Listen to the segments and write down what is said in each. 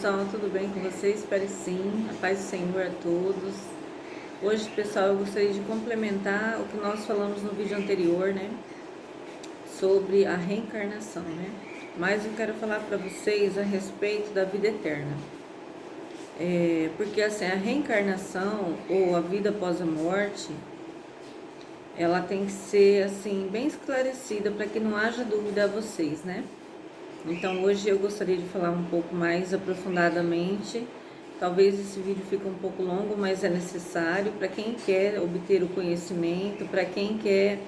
pessoal, tudo bem com vocês? Espero que sim. A paz do Senhor a todos. Hoje, pessoal, eu gostaria de complementar o que nós falamos no vídeo anterior, né? Sobre a reencarnação, né? Mas eu quero falar para vocês a respeito da vida eterna. Porque assim, a reencarnação ou a vida após a morte, ela tem que ser assim bem esclarecida para que não haja dúvida a vocês, né? Então hoje eu gostaria de falar um pouco mais aprofundadamente. Talvez esse vídeo fique um pouco longo, mas é necessário para quem quer obter o conhecimento, para quem quer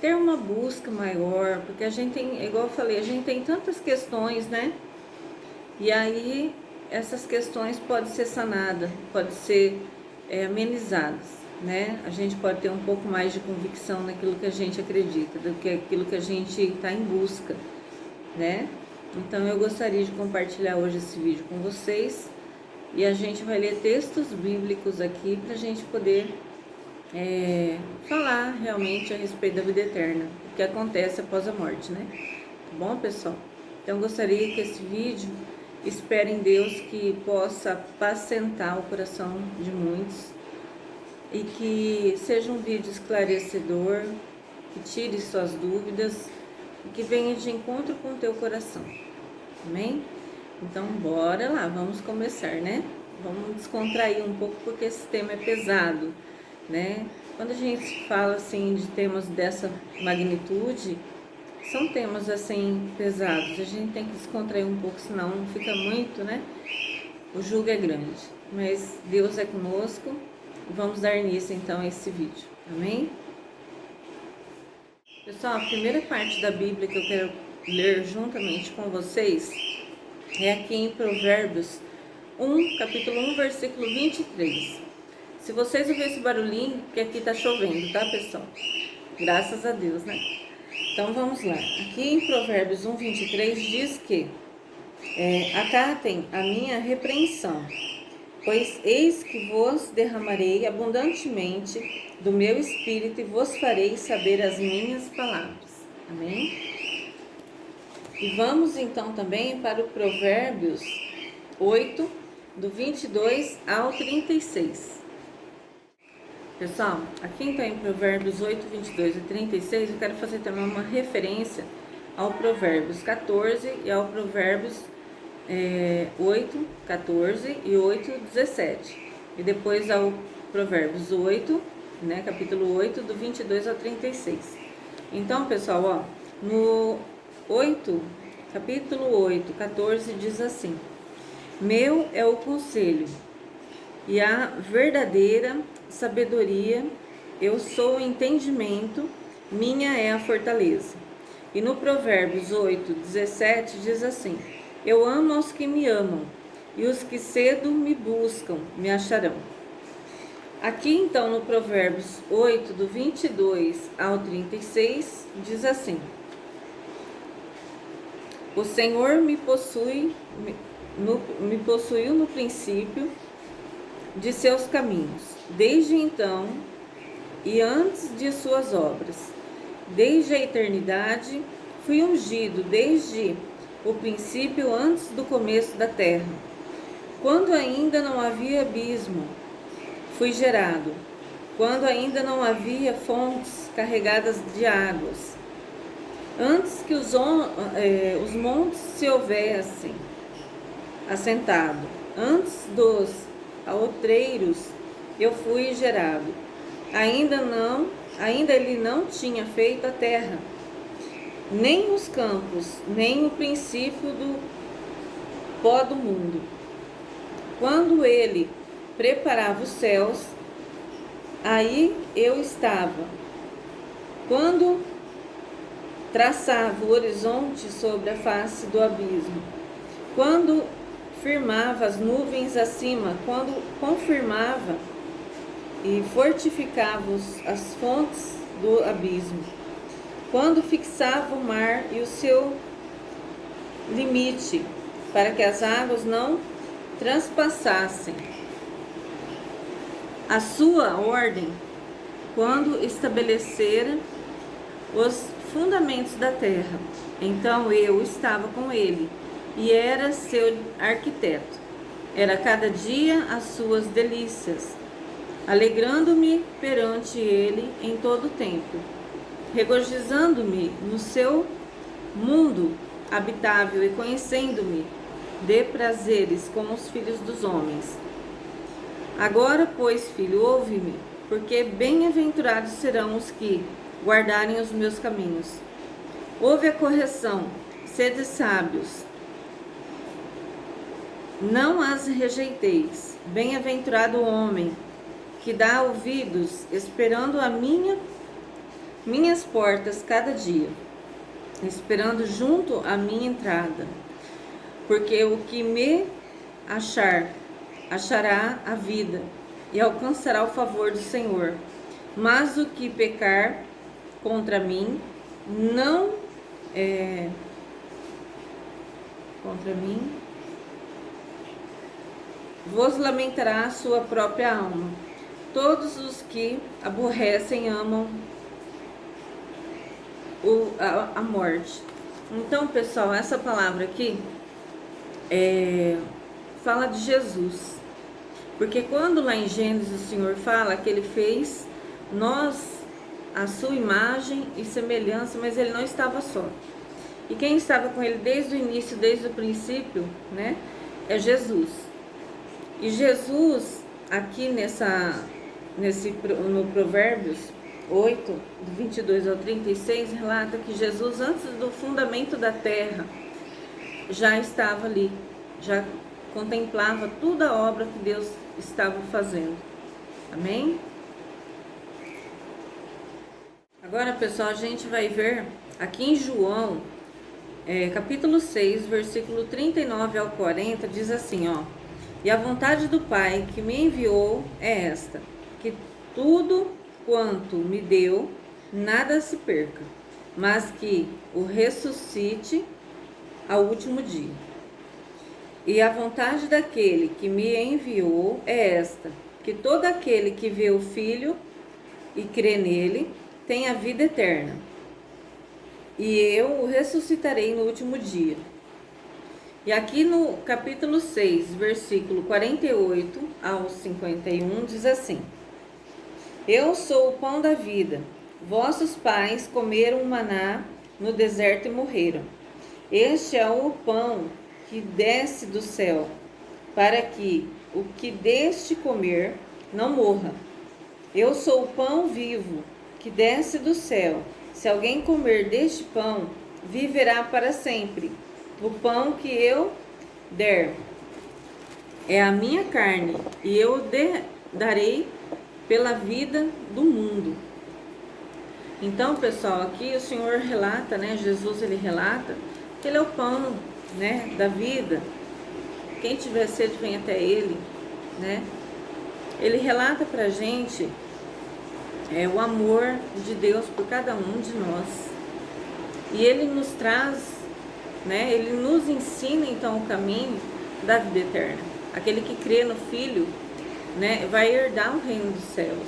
ter uma busca maior, porque a gente tem, igual eu falei, a gente tem tantas questões, né? E aí essas questões podem ser sanadas, podem ser amenizadas, né? A gente pode ter um pouco mais de convicção naquilo que a gente acredita, do que aquilo que a gente está em busca, né? Então eu gostaria de compartilhar hoje esse vídeo com vocês e a gente vai ler textos bíblicos aqui para a gente poder falar realmente a respeito da vida eterna, o que acontece após a morte, né? Tá bom, pessoal? Então eu gostaria que esse vídeo, espero em Deus que possa apacentar o coração de muitos e que seja um vídeo esclarecedor, que tire suas dúvidas e que venha de encontro com o teu coração. Amém? Então bora lá, vamos começar, né? Vamos descontrair um pouco porque esse tema é pesado, né? Quando a gente fala assim de temas dessa magnitude, são temas assim pesados, a gente tem que descontrair um pouco, senão fica muito, né? O jugo é grande, mas Deus é conosco. Vamos dar início então a esse vídeo, amém? Pessoal, a primeira parte da Bíblia que eu quero ler juntamente com vocês é aqui em Provérbios 1, capítulo 1, versículo 23. Se vocês ouvirem esse barulhinho, porque aqui tá chovendo, tá, pessoal? Graças a Deus, né? Então vamos lá. Aqui em Provérbios 1, 23 diz que acatem a minha repreensão, pois eis que vos derramarei abundantemente do meu espírito e vos farei saber as minhas palavras. Amém? E vamos então também para o Provérbios 8, do 22 ao 36. Pessoal, aqui então em Provérbios 8, 22 e 36, eu quero fazer também uma referência ao Provérbios 14 e ao Provérbios 8, 14 e 8, 17. E depois ao Provérbios 8, né, capítulo 8, do 22 ao 36. Então, pessoal, ó, no 8, capítulo 8, 14, diz assim: meu é o conselho e a verdadeira sabedoria, eu sou o entendimento, minha é a fortaleza. E no Provérbios 8, 17, diz assim: eu amo aos que me amam, e os que cedo me buscam me acharão. Aqui então no Provérbios 8, do 22 ao 36, diz assim: o Senhor me possuiu no princípio de seus caminhos, desde então e antes de suas obras. Desde a eternidade fui ungido, desde o princípio, antes do começo da terra. Quando ainda não havia abismo, fui gerado. Quando ainda não havia fontes carregadas de águas. Antes que os montes se houvessem assentado, antes dos outreiros eu fui gerado. Ainda ele não tinha feito a terra, nem os campos, nem o princípio do pó do mundo. Quando ele preparava os céus, aí eu estava. Quando traçava o horizonte sobre a face do abismo, quando firmava as nuvens acima, quando confirmava e fortificava as fontes do abismo, quando fixava o mar e o seu limite, para que as águas não transpassassem a sua ordem, quando estabelecera os fundamentos da terra. Então eu estava com ele, e era seu arquiteto. Era cada dia as suas delícias, alegrando-me perante ele em todo o tempo, regozijando-me no seu mundo habitável e conhecendo-me de prazeres com os filhos dos homens. Agora, pois, filho, ouve-me, porque bem-aventurados serão os que guardarem os meus caminhos. Ouve a correção, sede sábios, não as rejeiteis. Bem-aventurado o homem que dá ouvidos, esperando a minhas portas cada dia, esperando junto à minha entrada. Porque o que me achará a vida e alcançará o favor do Senhor. Mas o que pecar contra mim, vos lamentará a sua própria alma. Todos os que aborrecem amam a morte. Então, pessoal, essa palavra aqui fala de Jesus. Porque quando lá em Gênesis o Senhor fala que ele fez nós a sua imagem e semelhança, mas ele não estava só. E quem estava com ele desde o início, desde o princípio, né, é Jesus. E Jesus, aqui no Provérbios 8, do 22 ao 36, relata que Jesus, antes do fundamento da terra, já estava ali, já contemplava toda a obra que Deus estava fazendo. Amém? Agora, pessoal, a gente vai ver aqui em João, capítulo 6, versículo 39 ao 40, diz assim, ó: E a vontade do Pai que me enviou é esta, que tudo quanto me deu, nada se perca, mas que o ressuscite ao último dia. E a vontade daquele que me enviou é esta, que todo aquele que vê o Filho e crê nele tem a vida eterna, e eu o ressuscitarei no último dia. E aqui no capítulo 6, versículo 48 ao 51, diz assim: Eu sou o pão da vida. Vossos pais comeram maná no deserto e morreram. Este é o pão que desce do céu, para que o que deste comer não morra. Eu sou o pão vivo que desce do céu. Se alguém comer deste pão, viverá para sempre. O pão que eu der é a minha carne, e eu darei pela vida do mundo. Então, pessoal, aqui o Senhor relata, né? Jesus, ele relata que ele é o pão, né, da vida. Quem tiver sede, vem até ele, né? Ele relata pra gente o amor de Deus por cada um de nós. E ele nos traz, né? Ele nos ensina então o caminho da vida eterna. Aquele que crê no Filho, né, vai herdar o reino dos céus.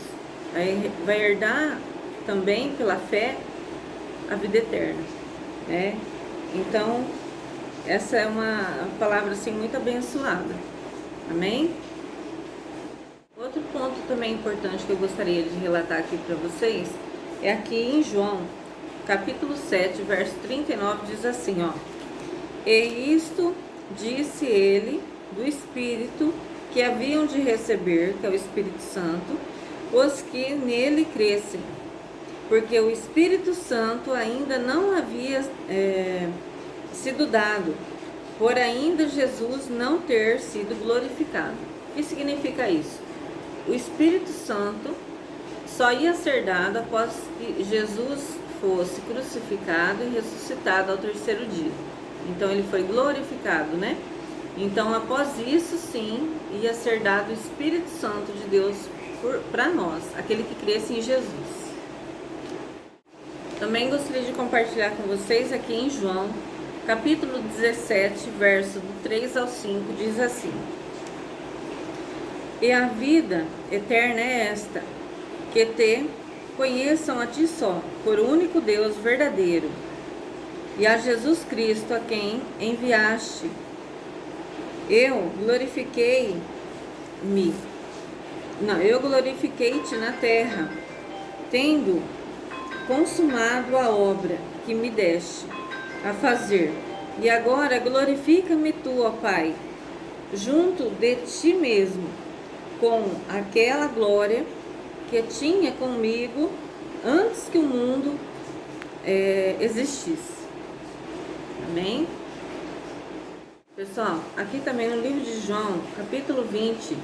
Vai herdar também pela fé a vida eterna, né? Então, essa é uma palavra assim muito abençoada. Amém? Outro ponto também importante que eu gostaria de relatar aqui para vocês é aqui em João, capítulo 7, verso 39, diz assim, ó: E isto disse ele do Espírito que haviam de receber, que é o Espírito Santo, os que nele crescem, porque o Espírito Santo ainda não havia sido dado, por ainda Jesus não ter sido glorificado. O que significa isso? O Espírito Santo só ia ser dado após que Jesus fosse crucificado e ressuscitado ao terceiro dia. Então ele foi glorificado, né? Então após isso sim ia ser dado o Espírito Santo de Deus para nós, aquele que cresce em Jesus. Também gostaria de compartilhar com vocês aqui em João, capítulo 17, verso do 3 ao 5, diz assim: E a vida eterna é esta, que te conheçam a ti só, por único Deus verdadeiro, e a Jesus Cristo, a quem enviaste. Eu glorifiquei-te na terra, tendo consumado a obra que me deste a fazer. E agora glorifica-me tu, ó Pai, junto de ti mesmo, com aquela glória que tinha comigo antes que o mundo existisse. Amém? Pessoal, aqui também no livro de João, capítulo 20,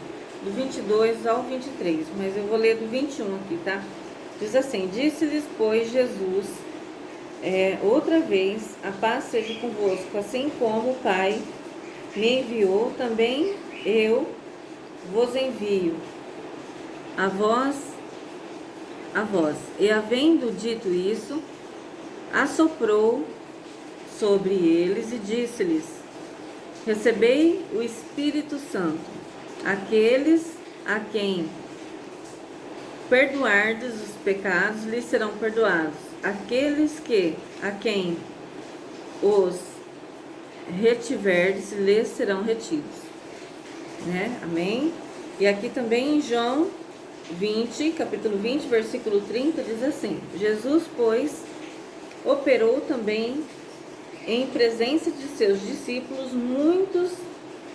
do 22 ao 23, mas eu vou ler do 21 aqui, tá? Diz assim: disse-lhes, pois, Jesus, outra vez, a paz seja convosco, assim como o Pai me enviou, também eu vos envio a vós. E havendo dito isso, assoprou sobre eles e disse-lhes: recebei o Espírito Santo. Aqueles a quem perdoardes os pecados lhes serão perdoados. Aqueles a quem os retiverdes lhes serão retidos. Né? Amém? E aqui também em João 20, capítulo 20, versículo 30, diz assim: Jesus, pois, operou também em presença de seus discípulos muitos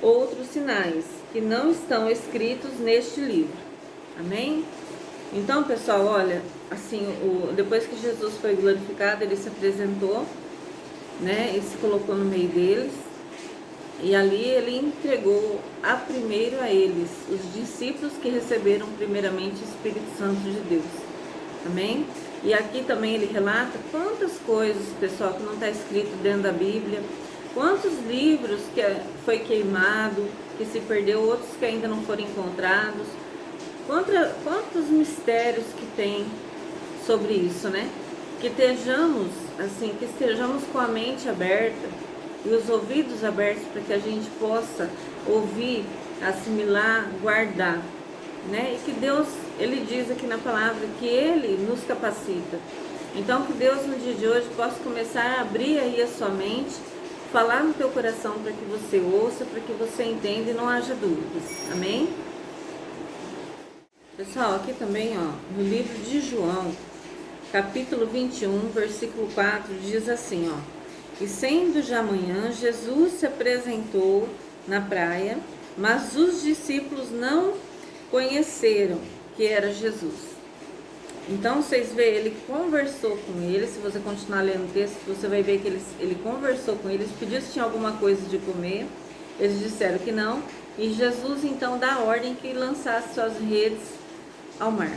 outros sinais que não estão escritos neste livro. Amém? Então, pessoal, olha, assim, depois que Jesus foi glorificado, ele se apresentou, né, e se colocou no meio deles, e ali ele entregou primeiro a eles, os discípulos que receberam primeiramente o Espírito Santo de Deus. Amém? E aqui também ele relata quantas coisas, pessoal, que não está escrito dentro da Bíblia, quantos livros que foi queimado, que se perdeu, outros que ainda não foram encontrados, quantos mistérios que tem sobre isso, né? Que estejamos com a mente aberta e os ouvidos abertos para que a gente possa ouvir, assimilar, guardar, né? E que Deus, ele diz aqui na palavra que ele nos capacita. Então que Deus no dia de hoje possa começar a abrir aí a sua mente, falar no teu coração para que você ouça, para que você entenda e não haja dúvidas. Amém? Pessoal, aqui também, ó, no livro de João, capítulo 21, versículo 4, diz assim, ó: e sendo já manhã, Jesus se apresentou na praia, mas os discípulos não conheceram que era Jesus. Então vocês veem, ele conversou com eles. Se você continuar lendo o texto, você vai ver que ele conversou com eles, pediu se tinha alguma coisa de comer. Eles disseram que não, e Jesus então dá a ordem que lançasse suas redes ao mar.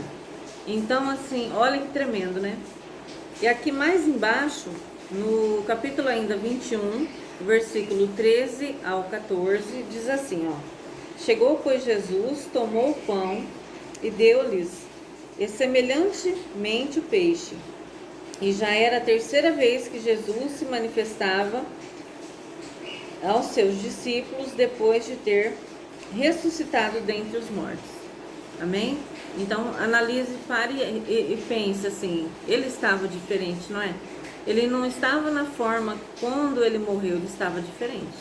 Então assim, olha que tremendo, né? E aqui mais embaixo, no capítulo ainda 21, versículo 13 ao 14, diz assim, ó: chegou, pois, Jesus, tomou o pão e deu-lhes, e semelhantemente o peixe. E já era a terceira vez que Jesus se manifestava aos seus discípulos depois de ter ressuscitado dentre os mortos. Amém? Então, analise, pare e pense assim, ele estava diferente, não é? Ele não estava na forma quando ele morreu, ele estava diferente.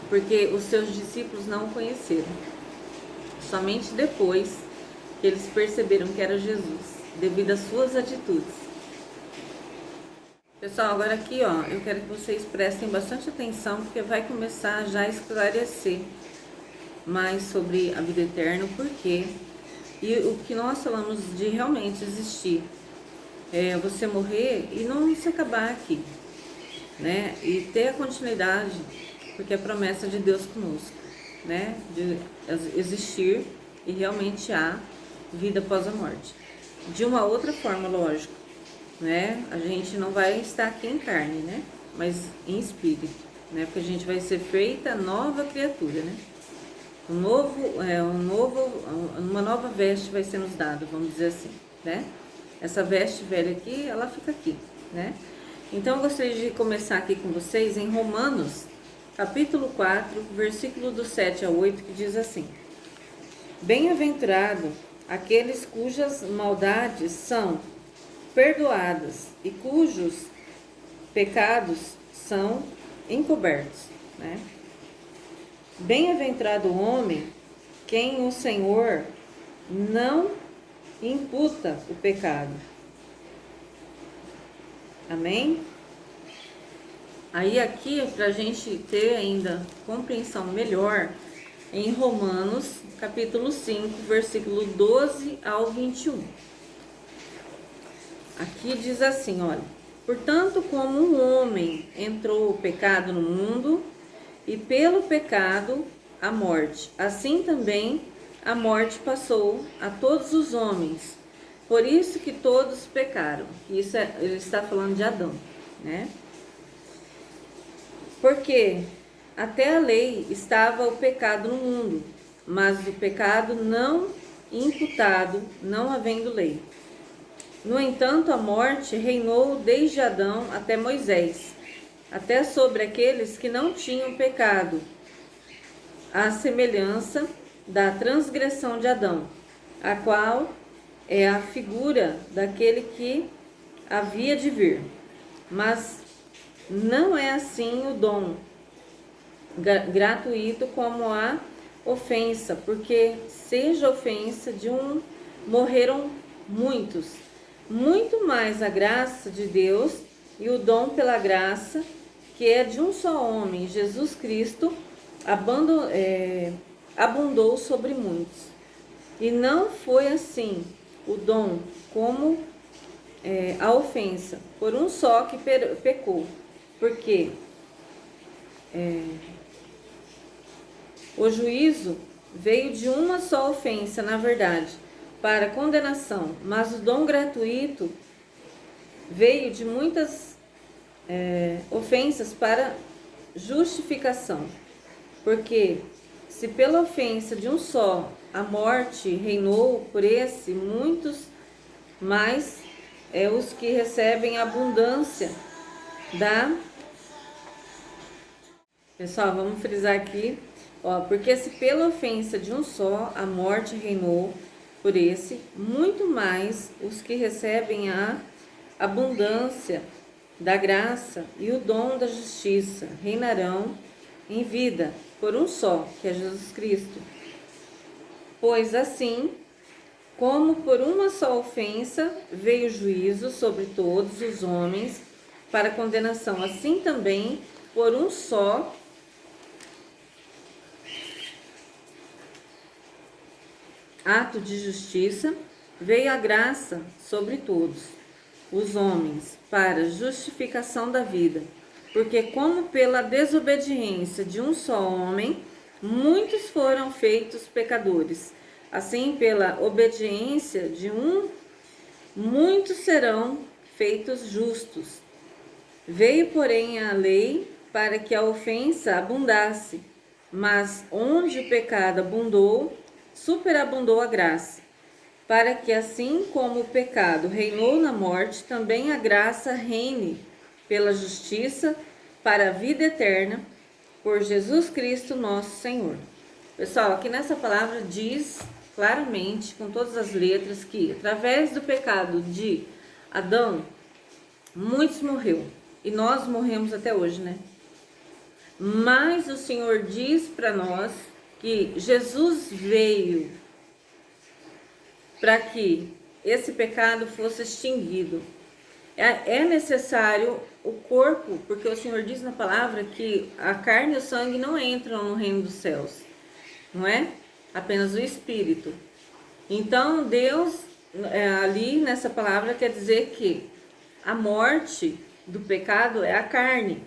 Porque os seus discípulos não o conheceram. Somente depois que eles perceberam que era Jesus, devido às suas atitudes. Pessoal, agora aqui, ó, eu quero que vocês prestem bastante atenção, porque vai começar já a esclarecer mais sobre a vida eterna, o porquê e o que nós falamos de realmente existir. Você morrer e não se acabar aqui, né? E ter a continuidade, porque é a promessa de Deus conosco, né? De existir e realmente há vida após a morte. De uma outra forma, lógico, né? A gente não vai estar aqui em carne, né? Mas em espírito, né? Porque a gente vai ser feita nova criatura, né? Uma nova veste vai ser nos dada, vamos dizer assim, né? Essa veste velha aqui, ela fica aqui, né? Então, eu gostaria de começar aqui com vocês em Romanos, capítulo 4, versículo do 7 ao 8, que diz assim: bem-aventurado aqueles cujas maldades são perdoadas e cujos pecados são encobertos, né? Bem-aventurado o homem quem o Senhor não imputa o pecado. Amém? Aí aqui, para a gente ter ainda compreensão melhor, em Romanos, capítulo 5, versículo 12 ao 21. Aqui diz assim, olha: portanto, como um homem entrou o pecado no mundo, e pelo pecado a morte, assim também a morte passou a todos os homens. Por isso que todos pecaram. Isso ele está falando de Adão, né? Porque até a lei estava o pecado no mundo, mas o pecado não imputado, não havendo lei. No entanto, a morte reinou desde Adão até Moisés, até sobre aqueles que não tinham pecado, à semelhança da transgressão de Adão, a qual é a figura daquele que havia de vir. Mas não é assim o dom gratuito como a ofensa, porque seja ofensa de um, morreram muitos. Muito mais a graça de Deus e o dom pela graça, que é de um só homem, Jesus Cristo, abundou sobre muitos. E não foi assim o dom como a ofensa, por um só que pecou, porque o juízo veio de uma só ofensa, na verdade, para condenação, mas o dom gratuito veio de muitas ofensas para justificação. Porque se pela ofensa de um só a morte reinou, por esse muitos mais os que recebem a abundância da... Pessoal, vamos frisar aqui, ó, porque se pela ofensa de um só a morte reinou, por esse muito mais os que recebem a abundância da graça e o dom da justiça reinarão em vida por um só, que é Jesus Cristo. Pois assim, como por uma só ofensa veio o juízo sobre todos os homens para condenação, assim também por um só ato de justiça veio a graça sobre todos os homens para justificação da vida. Porque como pela desobediência de um só homem, muitos foram feitos pecadores, assim pela obediência de um, muitos serão feitos justos. Veio, porém, a lei para que a ofensa abundasse, mas onde o pecado abundou, superabundou a graça, para que assim como o pecado reinou na morte, também a graça reine pela justiça para a vida eterna, por Jesus Cristo nosso Senhor. Pessoal, aqui nessa palavra diz claramente, com todas as letras, que através do pecado de Adão, muitos morreram. E nós morremos até hoje, né? Mas o Senhor diz para nós que Jesus veio para que esse pecado fosse extinguido. É necessário o corpo, porque o Senhor diz na palavra que a carne e o sangue não entram no reino dos céus, não é? Apenas o espírito. Então Deus, ali nessa palavra, quer dizer que a morte do pecado é a carne.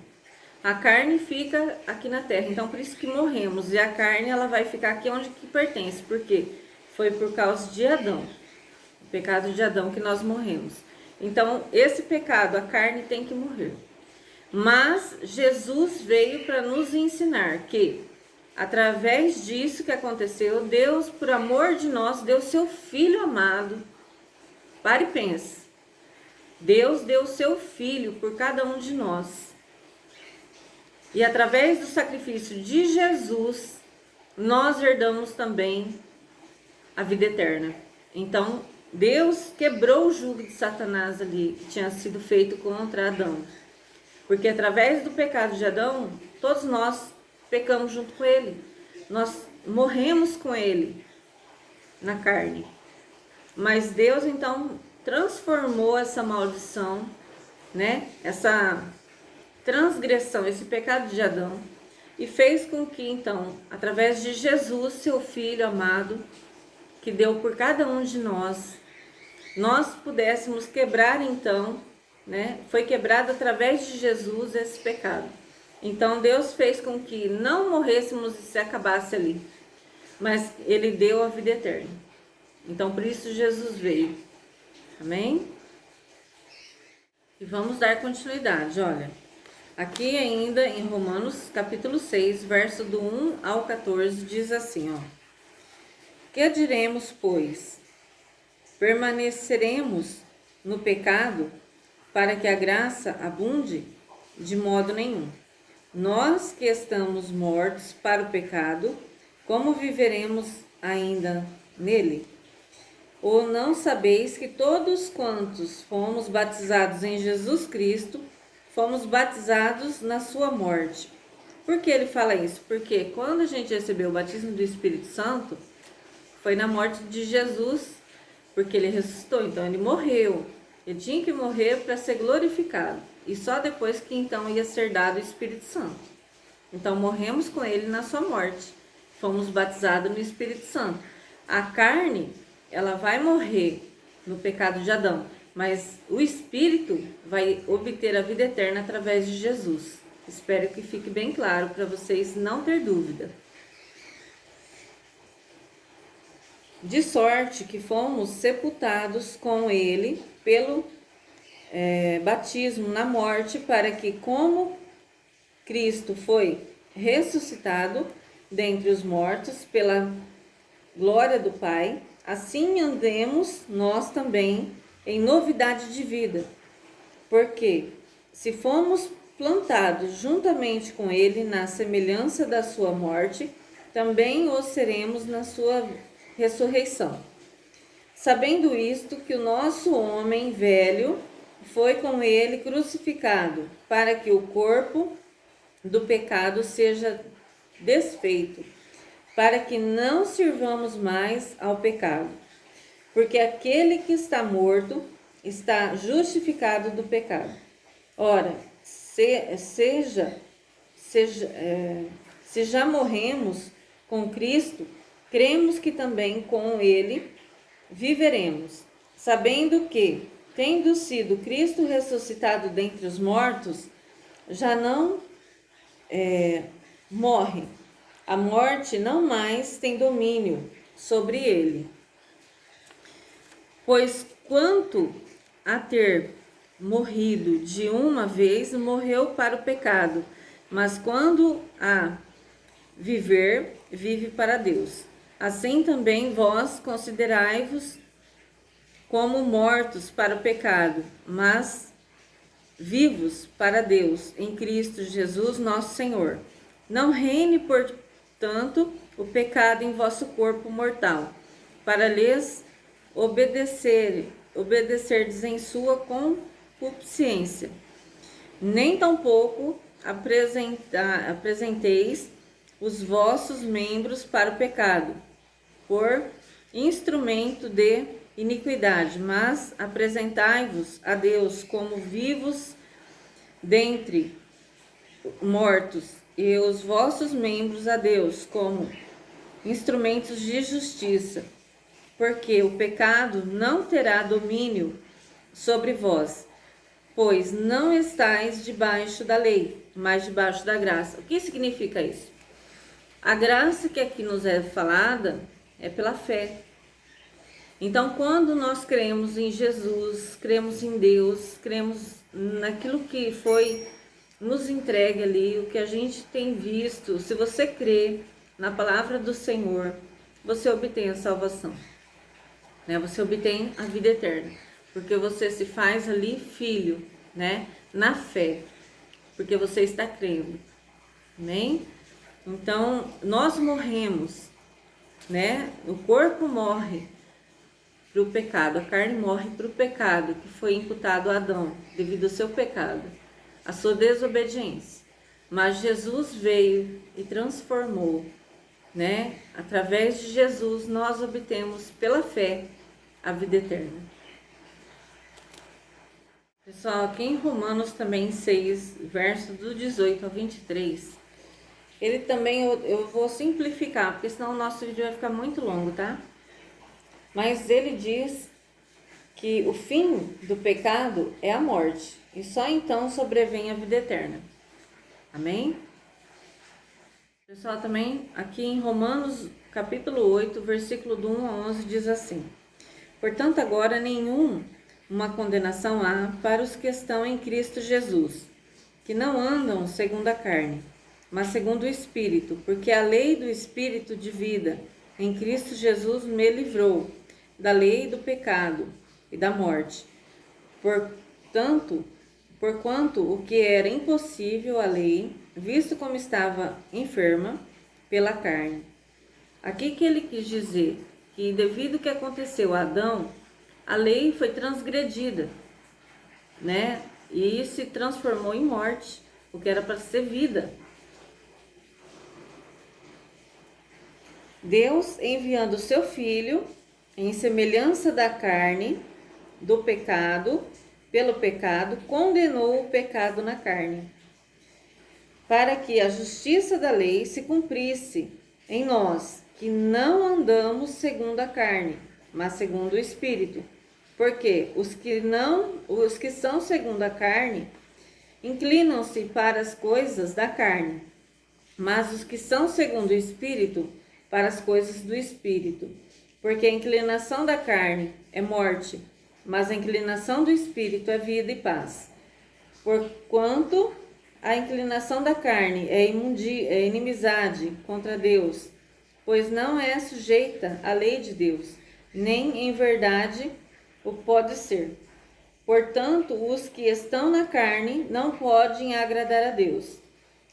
A carne fica aqui na terra, então por isso que morremos. E a carne, ela vai ficar aqui onde que pertence, porque foi por causa de Adão, o pecado de Adão, que nós morremos. Então esse pecado, a carne tem que morrer. Mas Jesus veio para nos ensinar que através disso que aconteceu, Deus, por amor de nós, deu seu Filho amado. Pare e pense. Deus deu seu Filho por cada um de nós. E através do sacrifício de Jesus, nós herdamos também a vida eterna. Então, Deus quebrou o jugo de Satanás ali, que tinha sido feito contra Adão. Porque através do pecado de Adão, todos nós pecamos junto com ele. Nós morremos com ele na carne. Mas Deus então transformou essa maldição, né? Essa transgressão, esse pecado de Adão, e fez com que então, através de Jesus, seu Filho amado, que deu por cada um de nós pudéssemos quebrar então, né? Foi quebrado através de Jesus esse pecado. Então Deus fez com que não morrêssemos e se acabasse ali, mas Ele deu a vida eterna. Então por isso Jesus veio. Amém? E vamos dar continuidade, olha. Aqui ainda em Romanos capítulo 6, verso do 1 ao 14, diz assim, ó. Que diremos, pois? Permaneceremos no pecado para que a graça abunde? De modo nenhum. Nós que estamos mortos para o pecado, como viveremos ainda nele? Ou não sabeis que todos quantos fomos batizados em Jesus Cristo, fomos batizados na sua morte? Por que ele fala isso? Porque quando a gente recebeu o batismo do Espírito Santo, foi na morte de Jesus, porque ele ressuscitou, então ele morreu. Ele tinha que morrer para ser glorificado. E só depois que então ia ser dado o Espírito Santo. Então morremos com ele na sua morte. Fomos batizados no Espírito Santo. A carne, ela vai morrer no pecado de Adão, mas o Espírito vai obter a vida eterna através de Jesus. Espero que fique bem claro para vocês não ter dúvida. De sorte que fomos sepultados com ele pelo batismo na morte, para que, como Cristo foi ressuscitado dentre os mortos pela glória do Pai, assim andemos nós também em novidade de vida. Porque se fomos plantados juntamente com ele na semelhança da sua morte, também o seremos na sua ressurreição. Sabendo isto, que o nosso homem velho foi com ele crucificado, para que o corpo do pecado seja desfeito, para que não sirvamos mais ao pecado. Porque aquele que está morto está justificado do pecado. Ora, se já morremos com Cristo, cremos que também com ele viveremos, sabendo que, tendo sido Cristo ressuscitado dentre os mortos, já não morre. A morte não mais tem domínio sobre ele. Pois quanto a ter morrido de uma vez, morreu para o pecado, mas quando a viver, vive para Deus. Assim também vós considerai-vos como mortos para o pecado, mas vivos para Deus, em Cristo Jesus nosso Senhor. Não reine, portanto, o pecado em vosso corpo mortal, para lhes obedecerdes em sua concupiscência. Nem tampouco apresenteis os vossos membros para o pecado, por instrumento de iniquidade, mas apresentai-vos a Deus como vivos dentre mortos, e os vossos membros a Deus como instrumentos de justiça, porque o pecado não terá domínio sobre vós, pois não estáis debaixo da lei, mas debaixo da graça. O que significa isso? A graça que aqui nos é falada é pela fé. Então, quando nós cremos em Jesus, cremos em Deus, cremos naquilo que foi nos entregue ali, o que a gente tem visto, se você crê na palavra do Senhor, você obtém a salvação, né? Você obtém a vida eterna, porque você se faz ali filho, né? Na fé, porque você está crendo, amém? Então, nós morremos, né? O corpo morre para o pecado, a carne morre para o pecado que foi imputado a Adão, devido ao seu pecado. a sua desobediência. Mas Jesus veio e transformou, né? Através de Jesus nós obtemos pela fé a vida eterna. Pessoal, aqui em Romanos também 6, verso do 18 ao 23, ele também, eu vou simplificar, porque senão o nosso vídeo vai ficar muito longo, tá? Mas ele diz que o fim do pecado é a morte, e só então sobrevém a vida eterna. Amém? Pessoal, também aqui em Romanos capítulo 8, versículo do 1 a 11 diz assim: portanto, agora nenhuma condenação há para os que estão em Cristo Jesus, que não andam segundo a carne, mas segundo o Espírito, porque a lei do Espírito de vida em Cristo Jesus me livrou da lei do pecado e da morte. Porquanto o que era impossível à lei, visto como estava enferma pela carne. Aqui que ele quis dizer que devido ao que aconteceu a Adão, a lei foi transgredida, né? E se transformou em morte, o que era para ser vida. Deus, enviando o seu Filho, em semelhança da carne, do pecado, pelo pecado, condenou o pecado na carne, para que a justiça da lei se cumprisse em nós, que não andamos segundo a carne, mas segundo o Espírito. Porque os que são segundo a carne, inclinam-se para as coisas da carne, mas os que são segundo o Espírito, para as coisas do Espírito. Porque a inclinação da carne é morte, mas a inclinação do Espírito é vida e paz. Porquanto a inclinação da carne é inimizade contra Deus, pois não é sujeita à lei de Deus, nem em verdade o pode ser. Portanto, os que estão na carne não podem agradar a Deus.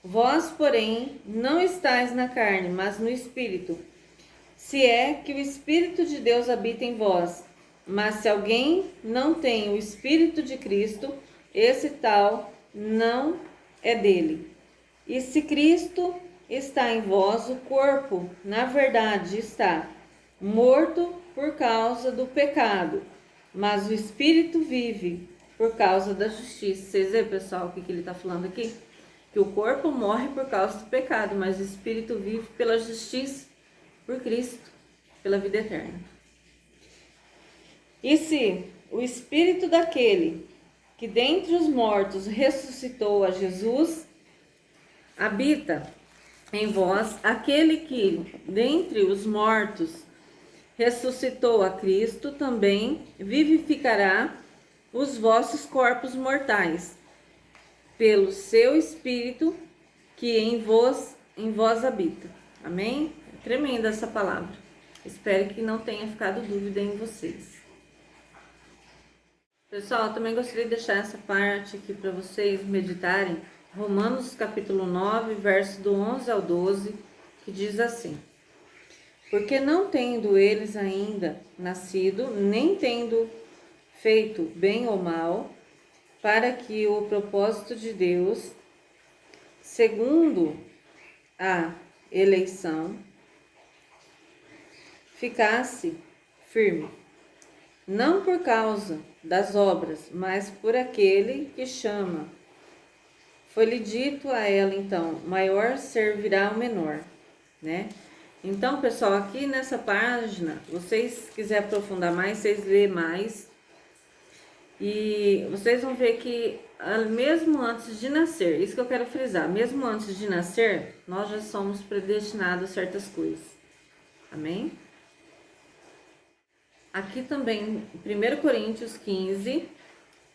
Vós, porém, não estáis na carne, mas no Espírito, se é que o Espírito de Deus habita em vós. Mas se alguém não tem o Espírito de Cristo, esse tal não é dele. E se Cristo está em vós, o corpo, na verdade, está morto por causa do pecado, mas o Espírito vive por causa da justiça. Vocês veem, pessoal, o que ele está falando aqui? Que o corpo morre por causa do pecado, mas o Espírito vive pela justiça, por Cristo, pela vida eterna. E se o Espírito daquele que dentre os mortos ressuscitou a Jesus habita em vós, aquele que dentre os mortos ressuscitou a Cristo também vivificará os vossos corpos mortais pelo seu Espírito que em vós habita. Amém? É tremenda essa palavra. Espero que não tenha ficado dúvida em vocês. Pessoal, também gostaria de deixar essa parte aqui para vocês meditarem. Romanos capítulo 9, verso do 11 ao 12, que diz assim: porque não tendo eles ainda nascido, nem tendo feito bem ou mal, para que o propósito de Deus, segundo a eleição, ficasse firme, não por causa das obras, mas por aquele que chama. Foi-lhe dito a ela, então, maior servirá o menor, né? Então, pessoal, aqui nessa página, vocês quiserem aprofundar mais, vocês lêem mais. E vocês vão ver que mesmo antes de nascer, isso que eu quero frisar, mesmo antes de nascer, nós já somos predestinados a certas coisas. Amém? Aqui também, 1 Coríntios 15,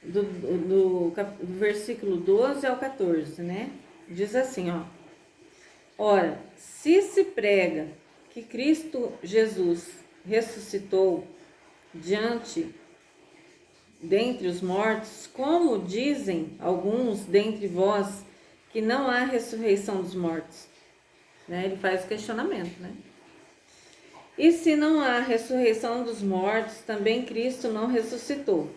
do versículo 12 ao 14, né? Diz assim, ó. Ora, se prega que Cristo Jesus ressuscitou dentre os mortos, como dizem alguns dentre vós que não há ressurreição dos mortos? Né? Ele faz o questionamento, né? E se não há ressurreição dos mortos, também Cristo não ressuscitou.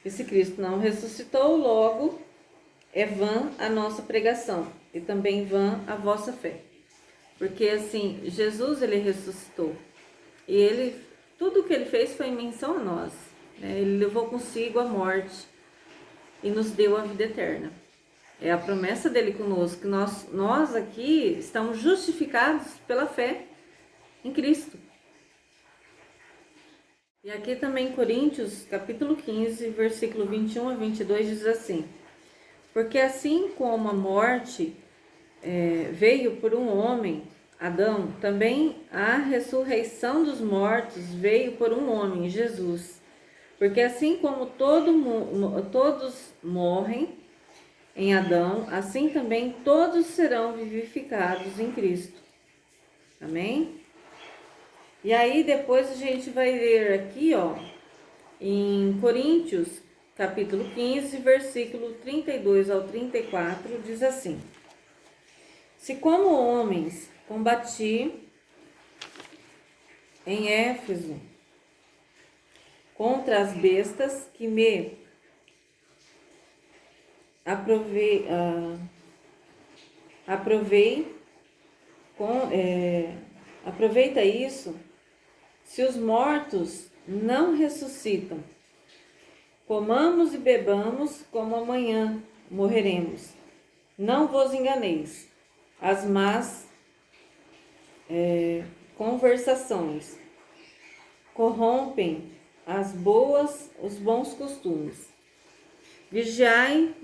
E se Cristo não ressuscitou, logo é vã a nossa pregação e também vã a vossa fé. Porque assim, Jesus ele ressuscitou e tudo que ele fez foi em menção a nós, né? Ele levou consigo a morte e nos deu a vida eterna. É a promessa dele conosco, que nós aqui estamos justificados pela fé em Cristo. E aqui também em Coríntios, capítulo 15, versículo 21 a 22 diz assim: porque assim como a morte veio por um homem, Adão, também a ressurreição dos mortos veio por um homem, Jesus. Porque assim como todos morrem em Adão, assim também todos serão vivificados em Cristo. Amém? E aí depois a gente vai ler aqui, ó, em Coríntios, capítulo 15, versículo 32 ao 34, diz assim: se como homens combati em Éfeso contra as bestas que me aproveita isso, se os mortos não ressuscitam, comamos e bebamos, como amanhã morreremos. Não vos enganeis. As más conversações corrompem os bons costumes. Vigiai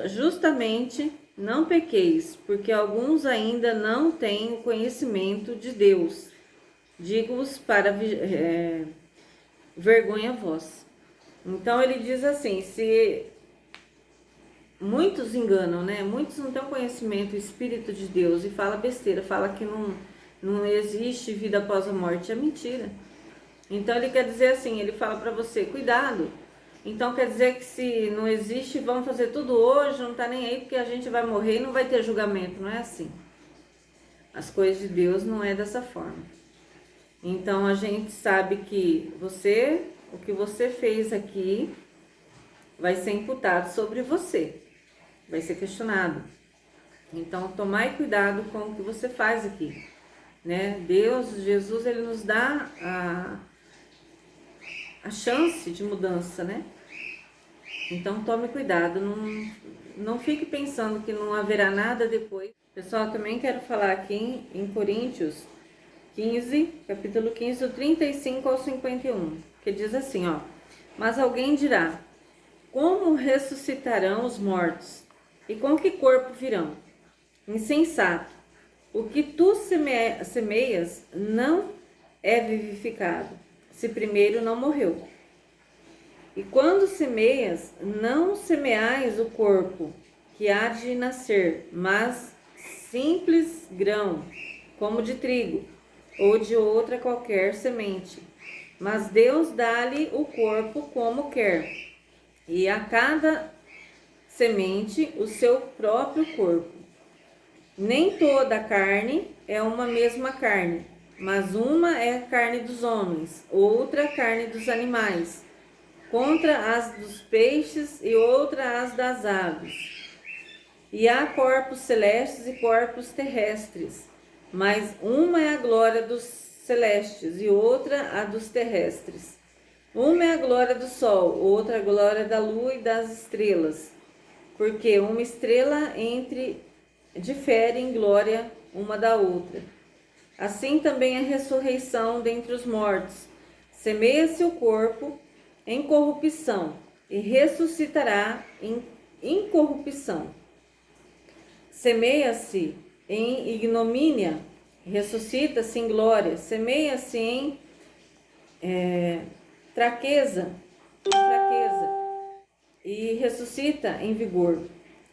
justamente, não pequeis, porque alguns ainda não têm o conhecimento de Deus. Digo-vos para vergonha vós. Então ele diz assim, se muitos enganam, né? Muitos não têm conhecimento do Espírito de Deus e fala besteira, fala que não existe vida após a morte, é mentira. Então ele quer dizer assim, ele fala para você, cuidado. Então quer dizer que se não existe, vamos fazer tudo hoje, não tá nem aí porque a gente vai morrer e não vai ter julgamento, não é assim. As coisas de Deus não é dessa forma. Então a gente sabe que o que você fez aqui vai ser imputado sobre você, vai ser questionado. Então tomai cuidado com o que você faz aqui, né? Deus, Jesus, ele nos dá a chance de mudança, né? Então tome cuidado, não fique pensando que não haverá nada depois. Pessoal, também quero falar aqui em Coríntios 15, capítulo 15, do 35 ao 51, que diz assim, ó: mas alguém dirá, como ressuscitarão os mortos? E com que corpo virão? Insensato, o que tu semeias não é vivificado, se primeiro não morreu. E quando semeias, não semeais o corpo que há de nascer, mas simples grão, como de trigo, ou de outra qualquer semente. Mas Deus dá-lhe o corpo como quer, e a cada semente o seu próprio corpo. Nem toda a carne é uma mesma carne, mas uma é a carne dos homens, outra a carne dos animais, contra as dos peixes e outra as das aves. E há corpos celestes e corpos terrestres, mas uma é a glória dos celestes e outra a dos terrestres. Uma é a glória do sol, outra a glória da lua e das estrelas, porque uma estrela difere em glória uma da outra. Assim também a ressurreição dentre os mortos. Semeia-se o corpo em corrupção e ressuscitará em incorrupção. Semeia-se em ignomínia, ressuscita-se em glória. Semeia-se em fraqueza e ressuscita em vigor.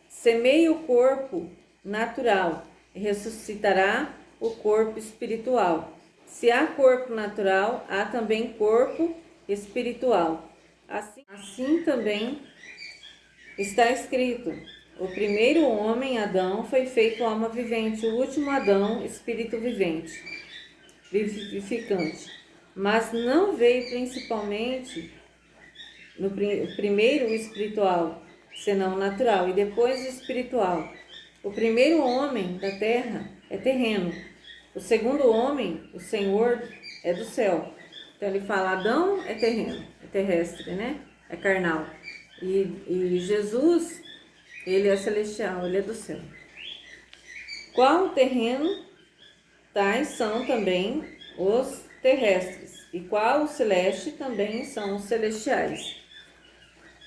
Semeia o corpo natural e ressuscitará o corpo espiritual. Se há corpo natural, há também corpo espiritual. Assim também está escrito: o primeiro homem, Adão, foi feito alma vivente, o último Adão, espírito vivente, vivificante. Mas não veio principalmente no primeiro o espiritual, senão o natural, e depois o espiritual. O primeiro homem da terra é terreno. O segundo homem, o Senhor, é do céu. Então ele fala, Adão é terreno, é terrestre, né? É carnal. E Jesus, ele é celestial, ele é do céu. Qual o terreno? Tais são também os terrestres. E qual o celeste? Também são os celestiais.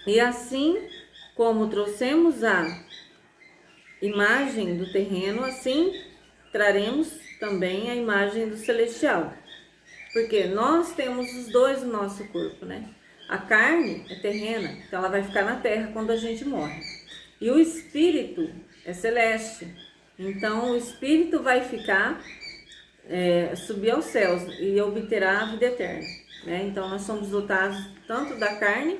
E assim como trouxemos a imagem do terreno, assim traremos também a imagem do celestial. Porque nós temos os dois no nosso corpo, né? A carne é terrena, então ela vai ficar na terra quando a gente morre. E o espírito é celeste, então o espírito vai ficar, subir aos céus e obterá a vida eterna, né? Então nós somos dotados tanto da carne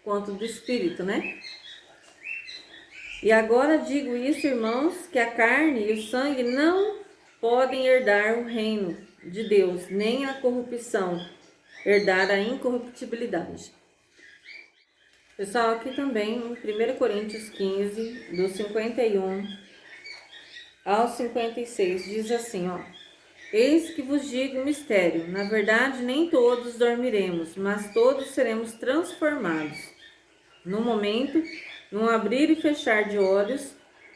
quanto do espírito, né? E agora digo isso, irmãos, que a carne e o sangue não podem herdar o reino de Deus, nem a corrupção, herdar a incorruptibilidade. Pessoal, aqui também em 1 Coríntios 15, do 51 ao 56, diz assim, ó. Eis que vos digo um mistério, na verdade nem todos dormiremos, mas todos seremos transformados. No momento, num abrir e fechar de olhos,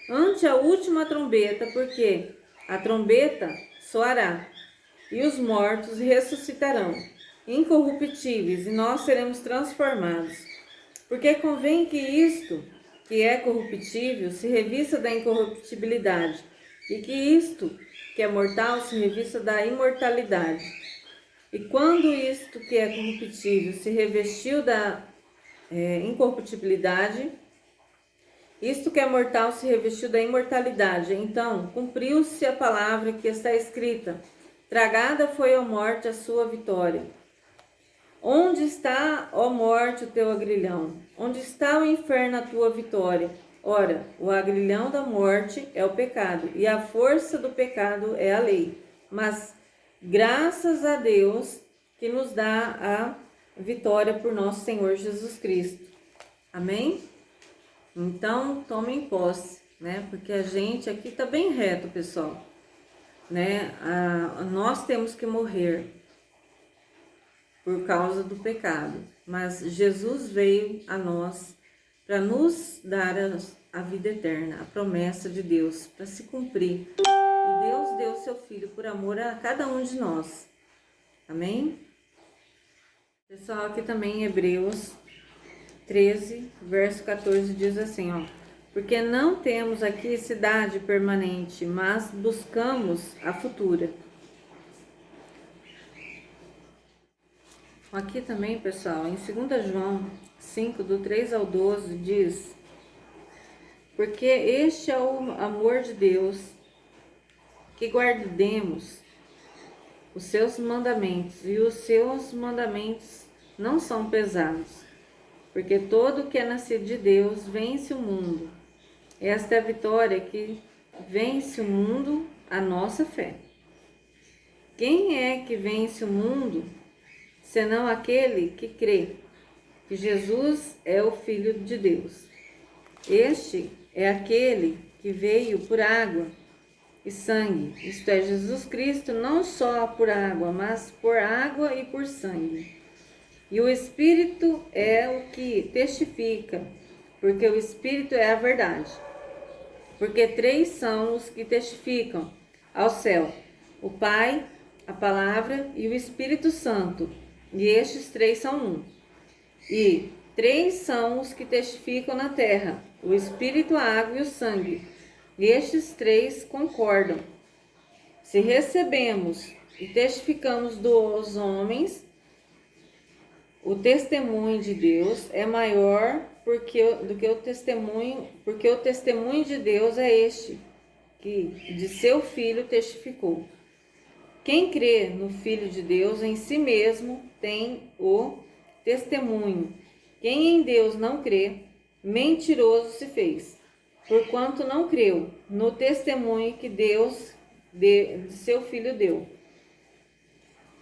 ante a última trombeta, porque a trombeta soará, e os mortos ressuscitarão, incorruptíveis, e nós seremos transformados. Porque convém que isto, que é corruptível, se revista da incorruptibilidade, e que isto, que é mortal, se revista da imortalidade. E quando isto, que é corruptível, se revestiu da incorruptibilidade, isto que é mortal se revestiu da imortalidade. Então, cumpriu-se a palavra que está escrita: tragada foi a morte a sua vitória. Onde está, ó morte, o teu agrilhão? Onde está o inferno a tua vitória? Ora, o agrilhão da morte é o pecado, e a força do pecado é a lei. Mas graças a Deus que nos dá a vitória por nosso Senhor Jesus Cristo. Amém? Então, tomem posse, né? Porque a gente aqui está bem reto, pessoal, né? Nós temos que morrer por causa do pecado, mas Jesus veio a nós para nos dar a vida eterna, a promessa de Deus para se cumprir. E Deus deu seu Filho por amor a cada um de nós. Amém? Pessoal, aqui também em Hebreus 13, verso 14 diz assim, ó. Porque não temos aqui cidade permanente, mas buscamos a futura. Aqui também, pessoal, em 2 João 5, do 3 ao 12, diz: porque este é o amor de Deus, que guardemos os seus mandamentos, e os seus mandamentos não são pesados. Porque todo que é nascido de Deus vence o mundo. Esta é a vitória que vence o mundo, a nossa fé. Quem é que vence o mundo, senão aquele que crê que Jesus é o Filho de Deus? Este é aquele que veio por água e sangue, isto é, Jesus Cristo, não só por água, mas por água e por sangue. E o Espírito é o que testifica, porque o Espírito é a verdade. Porque 3 são os que testificam ao céu: o Pai, a Palavra e o Espírito Santo. E estes 3 são um. E 3 são os que testificam na terra: o Espírito, a água e o sangue. E estes 3 concordam. Se recebemos e testificamos dos homens, o testemunho de Deus é maior do que o testemunho, porque o testemunho de Deus é este, que de seu Filho testificou. Quem crê no Filho de Deus em si mesmo tem o testemunho. Quem em Deus não crê, mentiroso se fez, porquanto não creu no testemunho que Deus de seu Filho deu.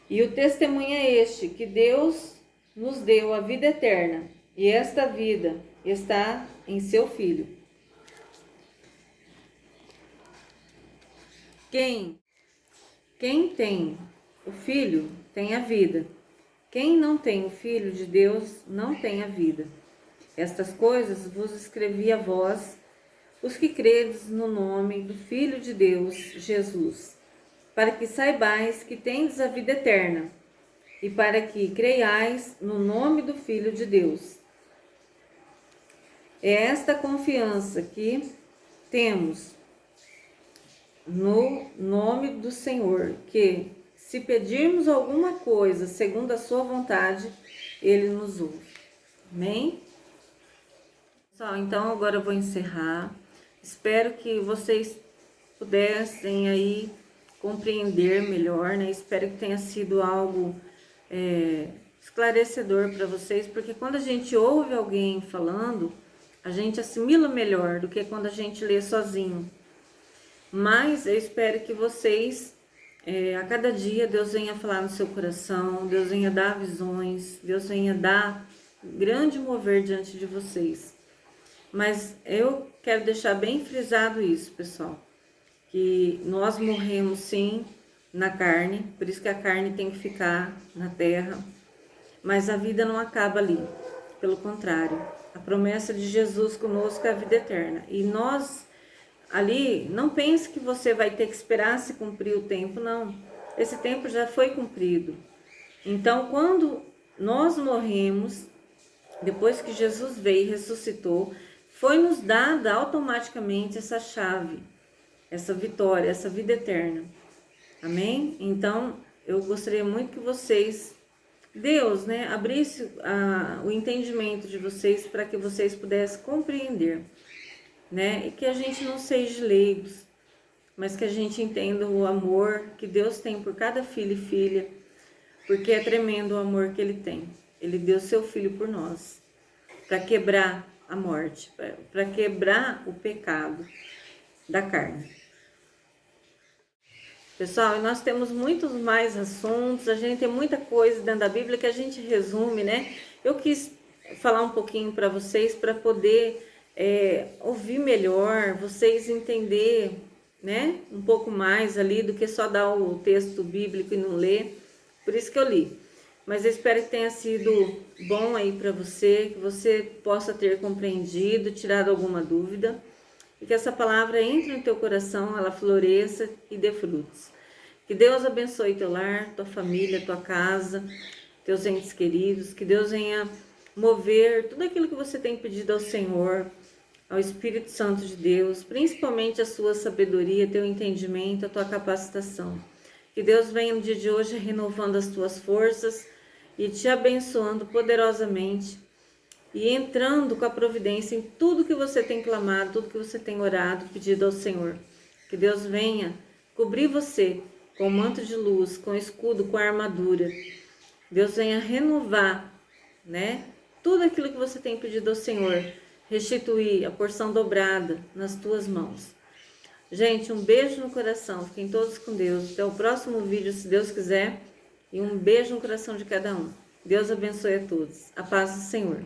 E o testemunho é este, que Deus nos deu a vida eterna, e esta vida está em seu Filho. Quem tem o Filho tem a vida. Quem não tem o Filho de Deus não tem a vida. Estas coisas vos escrevi a vós, os que credes no nome do Filho de Deus, Jesus, para que saibais que tendes a vida eterna, e para que creiais no nome do Filho de Deus. É esta confiança que temos no nome do Senhor, que se pedirmos alguma coisa segundo a sua vontade, Ele nos ouve. Amém? Pessoal, então agora eu vou encerrar. Espero que vocês pudessem aí compreender melhor, né? Espero que tenha sido algo esclarecedor para vocês, porque quando a gente ouve alguém falando, a gente assimila melhor do que quando a gente lê sozinho. Mas eu espero que vocês, a cada dia, Deus venha falar no seu coração, Deus venha dar visões, Deus venha dar grande mover diante de vocês. Mas eu quero deixar bem frisado isso, pessoal, que nós morremos sim na carne, por isso que a carne tem que ficar na terra, mas a vida não acaba ali, pelo contrário, a promessa de Jesus conosco é a vida eterna, e nós ali, não pense que você vai ter que esperar se cumprir o tempo, não, esse tempo já foi cumprido. Então, quando nós morremos, depois que Jesus veio e ressuscitou, foi nos dada automaticamente essa chave, essa vitória, essa vida eterna. Amém? Então, eu gostaria muito que vocês, Deus, né, abrisse o entendimento de vocês para que vocês pudessem compreender, né? E que a gente não seja leigos, mas que a gente entenda o amor que Deus tem por cada filho e filha, porque é tremendo o amor que Ele tem. Ele deu seu Filho por nós, para quebrar a morte, para quebrar o pecado da carne. Pessoal, e nós temos muitos mais assuntos, a gente tem muita coisa dentro da Bíblia que a gente resume, né? Eu quis falar um pouquinho para vocês, para poder ouvir melhor, vocês entender, né? Um pouco mais ali do que só dar o texto bíblico e não ler. Por isso que eu li. Mas eu espero que tenha sido bom aí para você, que você possa ter compreendido, tirado alguma dúvida, e que essa palavra entre no teu coração, ela floresça e dê frutos. Que Deus abençoe teu lar, tua família, tua casa, teus entes queridos, que Deus venha mover tudo aquilo que você tem pedido ao Senhor, ao Espírito Santo de Deus, principalmente a sua sabedoria, teu entendimento, a tua capacitação. Que Deus venha no dia de hoje renovando as tuas forças e te abençoando poderosamente e entrando com a providência em tudo que você tem clamado, tudo que você tem orado, pedido ao Senhor. Que Deus venha cobrir você com o manto de luz, com o escudo, com a armadura. Deus venha renovar, né, tudo aquilo que você tem pedido ao Senhor, restituir a porção dobrada nas tuas mãos. Gente, um beijo no coração, fiquem todos com Deus. Até o próximo vídeo, se Deus quiser. E um beijo no coração de cada um. Deus abençoe a todos. A paz do Senhor.